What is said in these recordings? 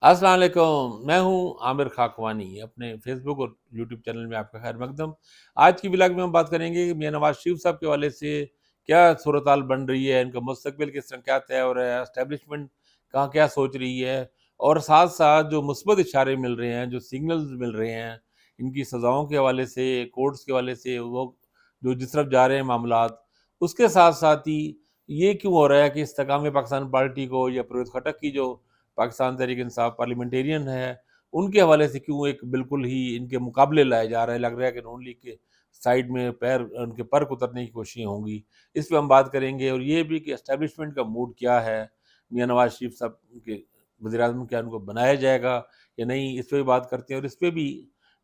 السلام علیکم، میں ہوں عامر خاکوانی۔ اپنے فیس بک اور یوٹیوب چینل میں آپ کا خیر مقدم۔ آج کی ولاگ میں ہم بات کریں گے کہ میاں نواز شریف صاحب کے حوالے سے کیا صورتحال بن رہی ہے، ان کا مستقبل کس طرح کیا طے ہو رہا ہے، اسٹیبلشمنٹ کہاں کیا سوچ رہی ہے، اور ساتھ ساتھ جو مثبت اشارے مل رہے ہیں، جو سگنلز مل رہے ہیں ان کی سزاؤں کے حوالے سے، کورٹس کے حوالے سے، وہ جو جس طرف جا رہے ہیں معاملات، اس کے ساتھ ساتھ ہی یہ کیوں ہو رہا ہے کہ استحکام پاکستان پارٹی کو یا پرویز خٹک کی جو پاکستان تحریک انصاف پارلیمنٹیرین ہے، ان کے حوالے سے کیوں ایک بالکل ہی ان کے مقابلے لائے جا رہے ہیں، لگ رہا ہے کہ نون لیگ کے سائڈ میں پیر ان کے پر اترنے کی کوششیں ہوں گی۔ اس پہ ہم بات کریں گے، اور یہ بھی کہ اسٹیبلشمنٹ کا موڈ کیا ہے، میاں نواز شریف صاحب کے وزیر اعظم کیا ان کو بنایا جائے گا یا نہیں، اس پہ بھی بات کرتے ہیں۔ اور اس پہ بھی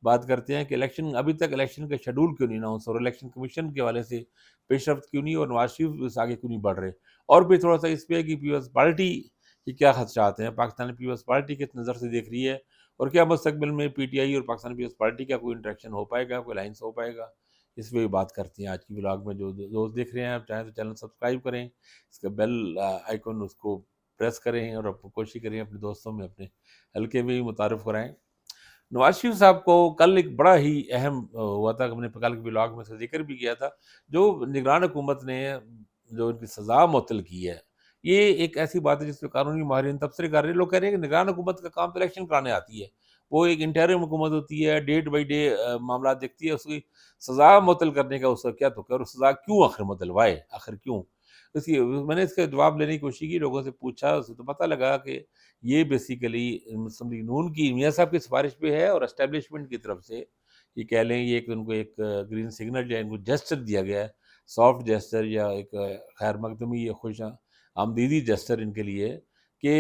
بات کرتے ہیں کہ الیکشن ابھی تک الیکشن کا شیڈول کیوں نہیں اناؤنس، اور الیکشن کمیشن کے حوالے سے پیش رفت کیوں نہیں، اور نواز شریف اس آگے کیوں نہیں بڑھ رہے، اور بھی تھوڑا سا اس پہ کہ پیپلز پارٹی کہ کیا خدشات ہیں، پاکستانی پیپلز پارٹی کس نظر سے دیکھ رہی ہے، اور کیا مستقبل میں پی ٹی آئی اور پاکستانی پیپلز پارٹی کا کوئی انٹریکشن ہو پائے گا، کوئی لائنس ہو پائے گا۔ اس پہ بھی بات کرتے ہیں آج کی ولاگ میں۔ جو دوست دیکھ رہے ہیں، آپ چاہیں تو چینل سبسکرائب کریں، اس کا بیل آئیکن اس کو پریس کریں، اور کوشش کریں اپنے دوستوں میں، اپنے حلقے میں بھی متعارف کرائیں۔ نواز شریف صاحب کو کل ایک بڑا ہی اہم ہوا تھا، ہم نے کل کے ولاگ میں اس کا ذکر بھی کیا تھا، جو نگران حکومت نے جو ان کی سزا معطل کی ہے۔ یہ ایک ایسی بات ہے جس پہ قانونی ماہرین تبصرے کر رہے ہیں۔ لوگ کہہ رہے ہیں کہ نگران حکومت کا کام تو الیکشن کرانے آتی ہے، وہ ایک انٹرم حکومت ہوتی ہے، ڈیٹ بائی ڈے معاملات دیکھتی ہے، اس کی سزا معطل کرنے کا اس کا کیا تو، اور سزا کیوں آخر معطل وائے، آخر کیوں؟ میں نے اس کا جواب لینے کی کوشش کی، لوگوں سے پوچھا، اس سے تو پتہ لگا کہ یہ بیسیکلی مسلم لیگ نون کی میاں صاحب کی سفارش پہ ہے، اور اسٹیبلشمنٹ کی طرف سے یہ کہہ لیں، یہ ایک ان کو ایک گرین سگنل یا ان کو جسچر دیا گیا ہے، سافٹ جسچر یا ایک خیر مقدمی یا خوش آمدیدی جسچر ان کے لیے، کہ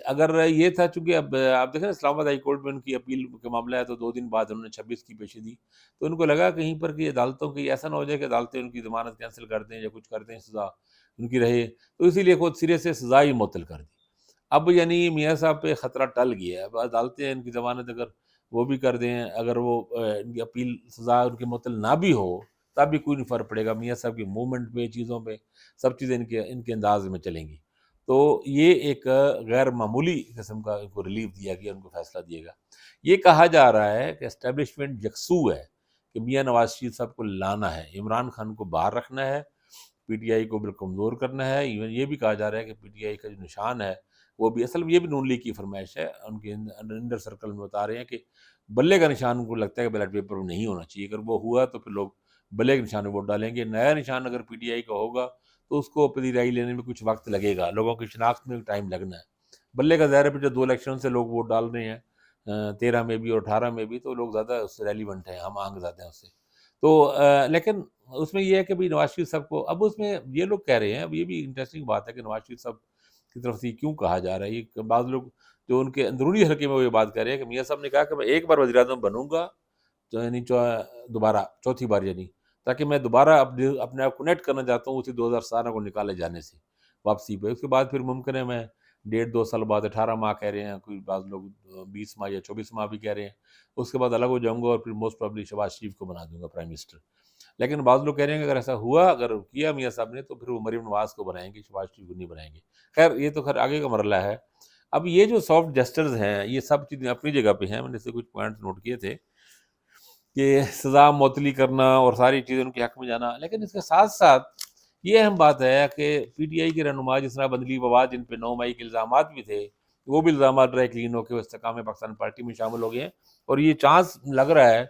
اگر یہ تھا، چونکہ اب آپ دیکھیں اسلام آباد ہائی کورٹ میں ان کی اپیل کا معاملہ ہے، تو 2 دن بعد انہوں نے 26 کی پیشی دی، تو ان کو لگا کہیں پر کہ عدالتوں کی ایسا نہ ہو جائے کہ عدالتیں ان کی ضمانت کینسل کر دیں یا کچھ کر دیں، سزا ان کی رہے، تو اسی لیے خود سرے سے سزا ہی معطل کر دی۔ اب یعنی میاں صاحب پہ خطرہ ٹل گیا ہے، اب عدالتیں ان کی ضمانت اگر وہ بھی کر دیں، اگر وہ ان کی اپیل سزا ان کی معطل نہ بھی ہو، تب بھی کوئی نہیں فرق پڑے گا، میاں صاحب کی موومنٹ پہ، چیزوں پہ، سب چیزیں ان کے انداز میں چلیں گی۔ تو یہ ایک غیر معمولی قسم کا ان کو ریلیف دیا گیا، ان کو فیصلہ دیا گیا۔ یہ کہا جا رہا ہے کہ اسٹیبلشمنٹ یکسو ہے کہ میاں نواز شریف صاحب کو لانا ہے، عمران خان کو باہر رکھنا ہے، پی ٹی آئی کو بالکل کمزور کرنا ہے۔ ایون یہ بھی کہا جا رہا ہے کہ پی ٹی آئی کا جو نشان ہے، وہ بھی اصل میں یہ بھی نون لیگ کی فرمائش ہے، ان کے انڈر سرکل میں بتا رہے ہیں کہ بلے کا نشان ان کو لگتا ہے کہ بیلٹ پیپر میں نہیں ہونا چاہیے، اگر وہ ہوا تو پھر لوگ بلے کے نشان میں ووٹ ڈالیں گے۔ نیا نشان اگر پی ٹی آئی کا ہوگا تو اس کو اپنی رائے لینے میں کچھ وقت لگے گا، لوگوں کی شناخت میں ٹائم لگنا ہے۔ بلے کا ظاہر ہے، پھر جو 2 الیکشن سے لوگ ووٹ ڈال رہے ہیں، 13 میں بھی اور 18 میں بھی، تو لوگ زیادہ اس سے ریلیونٹ ہیں، ہم آنگ زیادہ ہیں اس سے۔ تو لیکن اس میں یہ ہے کہ بھی نواز شریف صاحب کو اب اس میں یہ لوگ کہہ رہے ہیں، اب یہ بھی انٹرسٹنگ بات ہے کہ نواز شریف صاحب کی طرف سے یہ کیوں کہا جا رہا ہے، یہ بعض لوگ جو ان کے اندرونی حلقے میں وہ یہ بات کر رہے ہیں کہ میاں صاحب نے کہا کہ میں ایک بار وزیر اعظم بنوں گا، یعنی دوبارہ چوتھی بار، یعنی تاکہ میں دوبارہ اپنے آپ کو نیٹ کرنا چاہتا ہوں اسی 2017 کو نکالے جانے سے واپسی پہ۔ اس کے بعد پھر ممکن ہے میں 1.5-2 سال بعد، 18 ماہ کہہ رہے ہیں کوئی، بعض لوگ 20 ماہ یا 24 ماہ بھی کہہ رہے ہیں، اس کے بعد الگ ہو جاؤں گا، اور پھر موسٹ پرابلی شہباز شریف کو بنا دوں گا پرائم منسٹر۔ لیکن بعض لوگ کہہ رہے ہیں کہ اگر ایسا ہوا، اگر کیا میاں صاحب نے، تو پھر وہ مریم نواز کو بنائیں گے، شہباز شریف کو نہیں بنائیں گے۔ خیر یہ تو خیر آگے کا مرحلہ ہے۔ اب یہ جو سافٹ جسٹرز ہیں، یہ سب چیزیں اپنی جگہ پہ ہیں، میں نے سے کچھ پوائنٹس نوٹ کیے تھے کہ سزا معطلی کرنا اور ساری چیزیں ان کے حق میں جانا، لیکن اس کے ساتھ ساتھ یہ اہم بات ہے کہ پی ٹی آئی کے رہنما جس طرح بندلی بواد، جن پہ 9 مئی کے الزامات بھی تھے، وہ بھی الزامات ڈرائی کلین ہو کے وہ استحکام پاکستان پارٹی میں شامل ہو گئے ہیں، اور یہ چانس لگ رہا ہے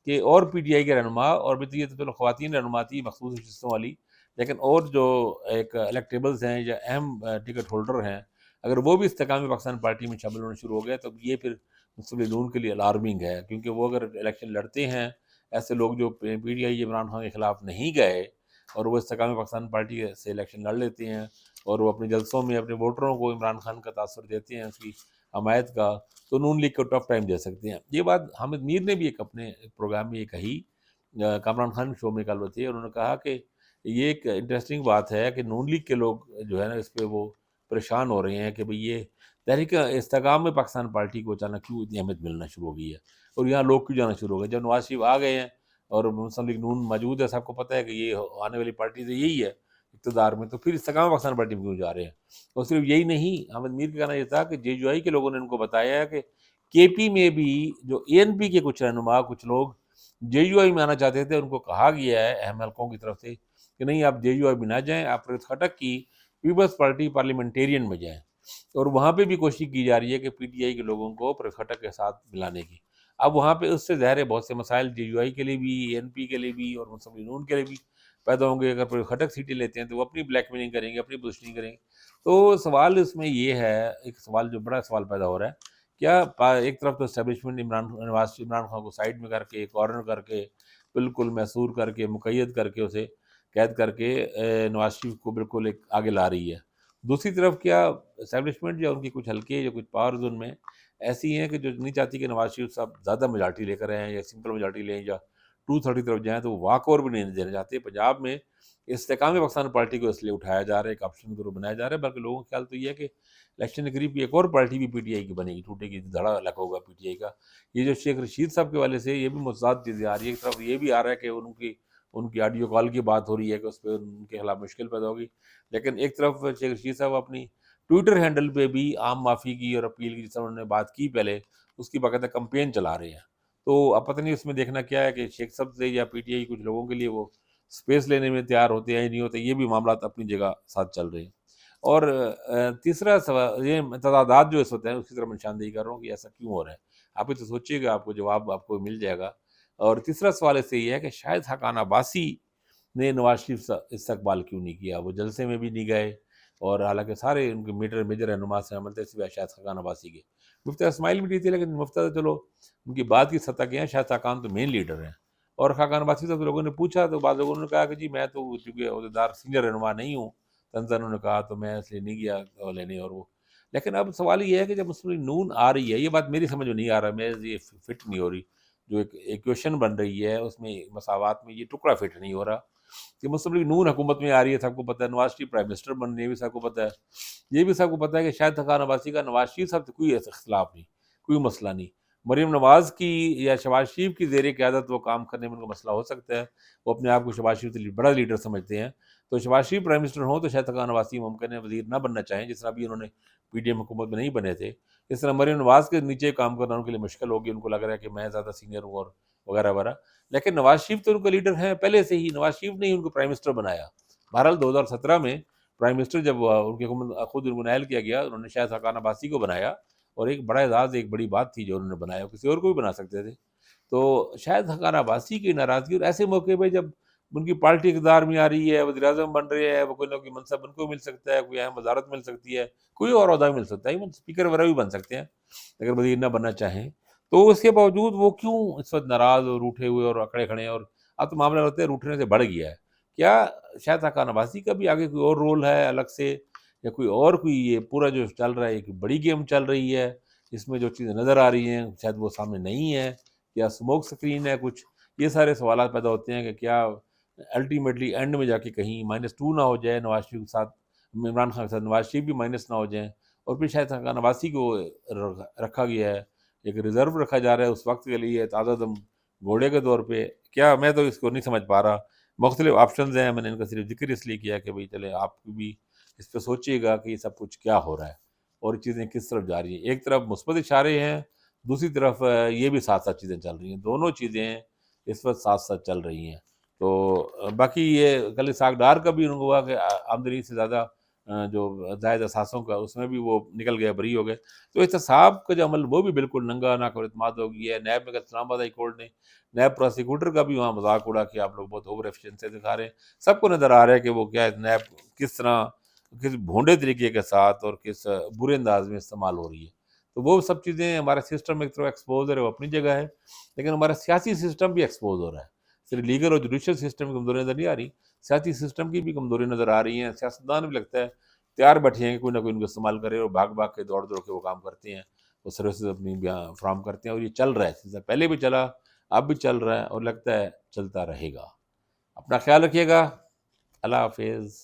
کہ اور پی ٹی آئی کے رہنما، اور بھی تو یہ تو چلو خواتین رہنما تھی مخصوص نشستوں والی، لیکن اور جو ایک الیکٹیبلز ہیں یا اہم ٹکٹ ہولڈر ہیں، اگر وہ بھی استحکام پاکستان پارٹی میں شامل ہونا شروع ہو گئے، تو یہ پھر مسلم لیگ نون کے لیے الارمنگ ہے، کیونکہ وہ اگر الیکشن لڑتے ہیں، ایسے لوگ جو P T I Imran Khan کے خلاف نہیں گئے، اور وہ استحکام پاکستان پارٹی سے الیکشن لڑ لیتے ہیں، اور وہ اپنے جلسوں میں اپنے ووٹروں کو عمران خان کا تاثر دیتے ہیں، اس کی حمایت کا، تو نون لیگ کو ٹف ٹائم دے سکتے ہیں۔ یہ بات حامد میر نے بھی ایک اپنے پروگرام میں یہ کہی، کامران خان شو میں کل ہوتی ہے، انہوں نے کہا کہ یہ ایک انٹرسٹنگ بات ہے کہ نون لیگ کے لوگ جو ہے نا، اس پہ وہ پریشان ہو رہے ہیں کہ بھئی یہ تحریک استحکام میں پاکستان پارٹی کو اچانک کیوں اتنی اہمیت ملنا شروع ہو گئی ہے، اور یہاں لوگ کیوں جانا شروع ہو گئے۔ جب نواز شریف آ گئے ہیں اور مسلم لیگ نون موجود ہے، سب کو پتہ ہے کہ یہ آنے والی پارٹی سے یہی ہے، اقتدار میں، تو پھر استحکام پاکستان پارٹی میں کیوں جا رہے ہیں؟ اور صرف یہی نہیں، احمد میر کا کہنا یہ تھا کہ JUI کے لوگوں نے ان کو بتایا ہے کہ KP میں بھی جو ANP کے کچھ رہنما، کچھ لوگ JUI میں آنا چاہتے تھے، ان کو کہا گیا ہے اہم حلقوں کی طرف سے کہ نہیں، آپ JUI میں نہ جائیں، آپ پریس خٹک کی پیپلز پارٹی پارلیمنٹیرین میں جائیں، اور وہاں پہ بھی کوشش کی جا رہی ہے کہ PTI کے لوگوں کو پریس خٹک کے ساتھ ملانے کی۔ اب وہاں پہ اس سے ظاہر ہے بہت سے مسائل JUI کے لیے بھی، ANP کے لیے بھی، اور مسلم نون کے لیے بھی پیدا ہوں گے۔ اگر پریس خٹک سیٹیں لیتے ہیں تو وہ اپنی بلیک میلنگ کریں گے، اپنی پوزیشننگ کریں گے۔ تو سوال اس میں یہ ہے، ایک سوال جو بڑا سوال پیدا ہو رہا ہے، کیا ایک طرف تو اسٹیبلشمنٹ عمران خان کو سائڈ میں کر کے، کارنر کر کے، بالکل محصور کر کے، مقید کر کے، اسے قید کر کے نواز شریف کو بالکل ایک آگے لا رہی ہے۔ دوسری طرف کیا اسٹیبلشمنٹ یا ان کی کچھ حلقے یا کچھ پاورز ان میں ایسی ہیں کہ جو نہیں چاہتی کہ نواز شریف صاحب زیادہ میجارٹی لے کر آئیں یا سمپل میجارٹی لیں یا 230 طرف جائیں، تو وہ واک اوور بھی نہیں دینا چاہتے۔ پنجاب میں استحکام پاکستان پارٹی کو اس لیے اٹھایا جا رہا ہے، ایک آپشن کے طور بنایا جا رہا ہے، بلکہ لوگوں کا خیال تو یہ ہے کہ الیکشن کے قریب ایک اور پارٹی بھی PTI کی بنے گی، ٹوٹے گی، دھڑا الگ ہوگا PTI کا۔ یہ جو شیخ رشید صاحب کے والے سے یہ بھی متضاد چیزیں آ رہی ہے، ایک طرف یہ بھی آ رہا ہے کہ ان کی آڈیو کال کی بات ہو رہی ہے کہ اس پہ ان کے خلاف مشکل پیدا ہوگی، لیکن ایک طرف شیخ رشید صاحب اپنی ٹویٹر ہینڈل پہ بھی عام معافی کی اور اپیل کی، جس طرح انہوں نے بات کی پہلے، اس کی باقاعدہ کمپین چلا رہے ہیں۔ تو اب پتہ نہیں اس میں دیکھنا کیا ہے کہ شیخ صاحب سے یا PTI کچھ لوگوں کے لیے وہ سپیس لینے میں تیار ہوتے ہیں یا نہیں ہوتے، یہ بھی معاملات اپنی جگہ ساتھ چل رہے ہیں۔ اور تیسرا سوال یہ تضادات جو اس وقت ہیں، اس کی طرف نشاندہی کر رہا ہوں کہ ایسا کیوں ہو رہا ہے۔ آپ یہ تو سوچیے گا، آپ کو جواب آپ کو مل جائے گا۔ اور تیسرا سوال اس سے یہ ہے کہ شاید حقان عباسی نے نواز شریف سے استقبال کیوں نہیں کیا، وہ جلسے میں بھی نہیں گئے، اور حالانکہ سارے ان کے میجر رہنما سے عمل تھے سوائے شاید حقان عباسی کے۔ مفتی اسماعیل بھی تھے، لیکن مفتی تو چلو ان کی بات کی سطح کے ہیں، شاید حقان تو مین لیڈر ہیں۔ اور خاقان عباسی سے تو لوگوں نے پوچھا تو بعض لوگوں نے کہا کہ جی میں تو چونکہ عہدیدار سینئر رہنما نہیں ہوں، تنزا انہوں نے کہا، تو میں اس لیے نہیں گیا لینے اور وہ۔ لیکن اب سوال یہ ہے کہ جب مسلم نون آ رہی ہے، یہ بات میری سمجھ میں نہیں آ رہا، میرے یہ فٹ نہیں ہو رہی، جو ایک ایکویشن بن رہی ہے اس میں مساوات میں یہ ٹکڑا فٹ نہیں ہو رہا کہ مسلم لیگ نون حکومت میں آ رہی ہے، سب کو پتہ ہے، نواز شریف پرائم منسٹر بن رہی ہے، یہ بھی سب کو پتہ ہے، یہ بھی سب کو پتہ ہے کہ شاید حقان عباسی کا نواز شریف صاحب سے کوئی ایسا اختلاف نہیں، کوئی مسئلہ نہیں۔ مریم نواز کی یا شہباز شریف کی زیر قیادت وہ کام کرنے میں ان کا مسئلہ ہو سکتا ہے، وہ اپنے آپ کو شہباز شریف سے بڑا لیڈر سمجھتے ہیں، تو شہباز شریف پرائم منسٹر ہوں تو شاید حقان عباسی ممکن ہے وزیر نہ بننا چاہیں، جس طرح بھی انہوں نے PDM حکومت میں نہیں بنے تھے، اس طرح مریم نواز کے نیچے کام کرنا ان کے لیے مشکل ہوگی، ان کو لگ رہا ہے کہ میں زیادہ سینئر ہوں اور وغیرہ وغیرہ۔ لیکن نواز شریف تو ان کا لیڈر ہیں پہلے سے ہی، نواز شریف نے ہی ان کو پرائم منسٹر بنایا۔ بہرحال 2017 میں پرائم منسٹر جب ان کی حکومت خود ان کو نائل کیا گیا، انہوں نے شاید حقان عباسی کو بنایا، اور ایک بڑا اعزاز، ایک بڑی بات تھی جو انہوں نے بنایا، کسی اور کو بھی بنا سکتے تھے۔ تو شاید حقان عباسی کی ناراضگی، اور ایسے موقع پہ جب ان کی پارٹی اقتدار میں آ رہی ہے، وزیر اعظم بن رہے ہیں، وہ کوئی نہ کوئی منصب ان کو مل سکتا ہے، کوئی اہم وزارت مل سکتی ہے، کوئی اور عہدہ مل سکتا ہے، ایون اسپیکر وغیرہ بھی بن سکتے ہیں اگر وزیر نہ بننا چاہیں، تو اس کے باوجود وہ کیوں اس وقت ناراض اور روٹھے ہوئے اور اکڑے کھڑے ہیں؟ اور اب تو معاملہ ہوتا ہے روٹھنے سے بڑھ گیا ہے۔ کیا شاید حقان عباسی کا بھی آگے کوئی اور رول ہے الگ سے، یا کوئی یہ پورا جو چل رہا ہے ایک بڑی گیم چل رہی ہے، اس میں جو چیزیں نظر آ رہی ہیں شاید وہ سامنے نہیں ہے، یا اسموک سکرین ہے کچھ؟ یہ سارے سوالات پیدا ہوتے ہیں کہ کیا الٹیمیٹلی اینڈ میں جا کے کہیں -2 نہ ہو جائے نواز شریف کے ساتھ، عمران خان کے ساتھ نواز شریف بھی مائنس نہ ہو جائیں، اور پھر شاید حقان عباسی کو رکھا گیا ہے، ایک ریزرو رکھا جا رہا ہے اس وقت کے لیے، تازہ دم گھوڑے کے طور پہ۔ کیا میں تو اس کو نہیں سمجھ پا رہا، مختلف آپشنز ہیں، میں نے ان کا صرف ذکر اس لیے کیا کہ بھئی چلے آپ بھی اس پہ سوچیے گا کہ یہ سب کچھ کیا ہو رہا ہے اور چیزیں کس طرف جا رہی ہیں۔ ایک طرف مثبت اشارے ہیں، دوسری طرف یہ بھی ساتھ ساتھ چیزیں چل رہی ہیں، دونوں چیزیں اس وقت ساتھ ساتھ چل رہی ہیں۔ تو باقی یہ کل اسحاق ڈار کا بھی ان کو ہوا کہ آمدنی سے زیادہ جو زائد اثاثوں کا، اس میں بھی وہ نکل گئے، بری ہو گئے۔ تو احتساب کا جو عمل وہ بھی بالکل ننگا ناقابل اعتماد ہو گیا ہے۔ نیب میں اسلام آباد ہائی کورٹ نے نیب پروسیکیوٹر کا بھی وہاں مذاق اڑا کہ آپ لوگ بہت اوور ایفیشنسی دکھا رہے ہیں۔ سب کو نظر آ رہا ہے کہ وہ کیا ہے، نیب کس طرح، کس بھونڈے طریقے کے ساتھ اور کس برے انداز میں استعمال ہو رہی ہے۔ تو وہ سب چیزیں، ہمارا سسٹم ایک طرف ایکسپوز ہے، وہ اپنی جگہ ہے، لیکن ہمارا سیاسی سسٹم بھی ایکسپوز ہو رہا ہے۔ صرف لیگل اور جوڈیشل سسٹم کی کمزوری نظر نہیں آ رہی، سیاسی سسٹم کی بھی کمزوری نظر آ رہی ہیں۔ سیاستدان بھی لگتا ہے تیار بیٹھے ہیں کہ کوئی نہ کوئی ان کو استعمال کرے، اور بھاگ بھاگ کے دوڑ دوڑ کے وہ کام کرتے ہیں، وہ سروسز اپنی فراہم کرتے ہیں، اور یہ چل رہا ہے، سلسلہ پہلے بھی چلا، اب بھی چل رہا ہے، اور لگتا ہے چلتا رہے گا۔ اپنا خیال رکھیے گا، اللہ حافظ۔